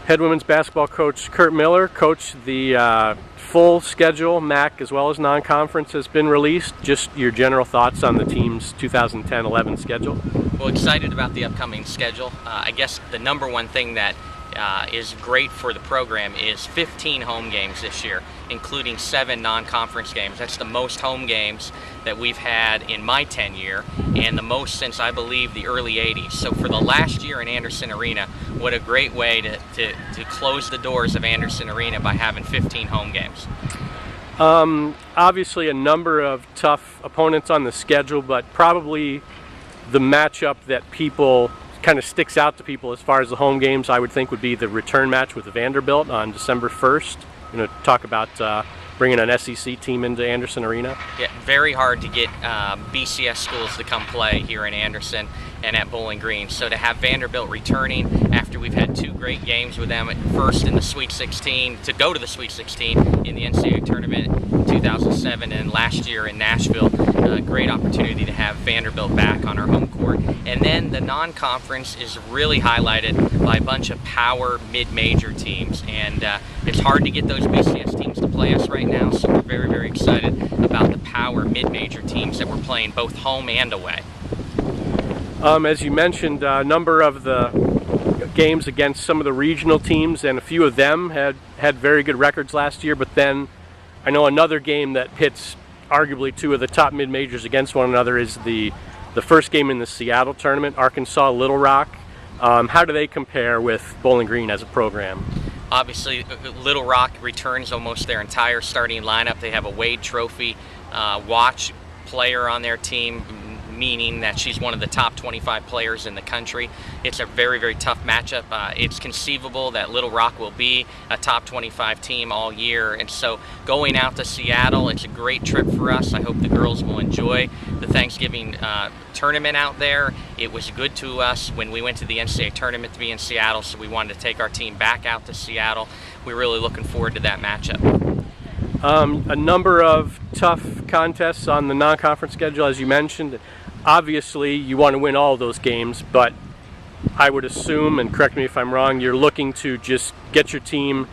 Head women's basketball coach Curt Miller. Coach, the full schedule, MAC as well as non-conference, has been released. Just your general thoughts on the team's 2010-11 schedule. Well, excited about the upcoming schedule. I guess the number one thing that is great for the program is 15 home games this year, including 7 non-conference games. That's the most home games that we've had in my tenure, and the most since, I believe, the early 80s. So for the last year in Anderson Arena, what a great way to close the doors of Anderson Arena by having 15 home games. Obviously a number of tough opponents on the schedule, but probably the matchup that people kind of sticks out to people as far as the home games, I would think, would be the return match with Vanderbilt on December 1st. Talk about bringing an SEC team into Anderson Arena. Yeah, very hard to get BCS schools to come play here in Anderson and at Bowling Green. So to have Vanderbilt returning after we've had 2 great games with them, first in the Sweet 16, to go to the Sweet 16 in the NCAA tournament in 2007, and last year in Nashville, a great opportunity to have Vanderbilt back on our home court. And then the non-conference is really highlighted by a bunch of power mid-major teams, and it's hard to get those BCS teams to play us right now, so we're very, very excited about the power mid-major teams that we're playing both home and away. As you mentioned, a number of the games against some of the regional teams, and a few of them had very good records last year, but then I know another game that pits arguably 2 of the top mid-majors against one another is the first game in the Seattle tournament, Arkansas-Little Rock. How do they compare with Bowling Green as a program? Obviously, Little Rock returns almost their entire starting lineup. They have a Wade Trophy watch player on their team, meaning that she's one of the top 25 players in the country. It's a very, very tough matchup. It's conceivable that Little Rock will be a top 25 team all year, and so going out to Seattle, it's a great trip for us. I hope the girls will enjoy the Thanksgiving tournament out there. It was good to us when we went to the NCAA tournament to be in Seattle, so we wanted to take our team back out to Seattle. We're really looking forward to that matchup. A number of tough contests on the non-conference schedule, as you mentioned. Obviously, you want to win all of those games, but I would assume, and correct me if I'm wrong, you're looking to just get your team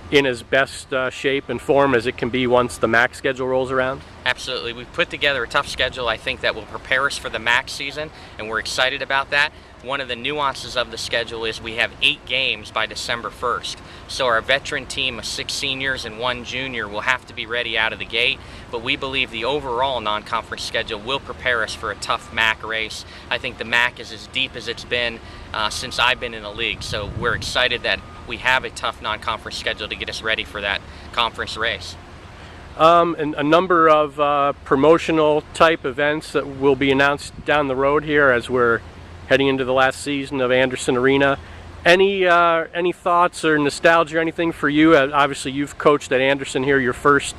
in as best shape and form as it can be once the MAC schedule rolls around? Absolutely. We've put together a tough schedule, I think, that will prepare us for the MAC season, and we're excited about that. One of the nuances of the schedule is we have 8 games by December 1st. So our veteran team of 6 seniors and 1 junior will have to be ready out of the gate, but we believe the overall non-conference schedule will prepare us for a tough MAC race. I think the MAC is as deep as it's been since I've been in the league, so we're excited that we have a tough non-conference schedule to get us ready for that conference race. And a number of promotional type events that will be announced down the road here as we're heading into the last season of Anderson Arena. Any thoughts or nostalgia or anything for you? Obviously, you've coached at Anderson here your first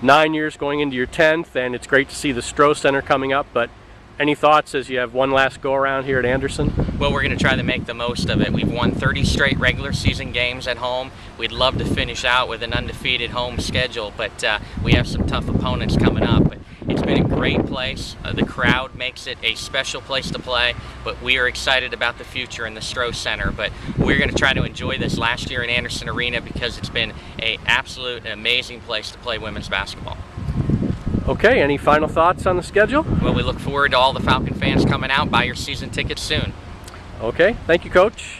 9 years, going into your 10th, and it's great to see the Stroh Center coming up, but any thoughts as you have one last go around here at Anderson? Well, we're going to try to make the most of it. We've won 30 straight regular season games at home. We'd love to finish out with an undefeated home schedule, but we have some tough opponents coming up. But it's been a great place. The crowd makes it a special place to play, but we are excited about the future in the Stroh Center. But we're going to try to enjoy this last year in Anderson Arena because it's been an absolute amazing place to play women's basketball. Okay, any final thoughts on the schedule? Well, we look forward to all the Falcon fans coming out. Buy your season tickets soon. Okay, thank you, Coach.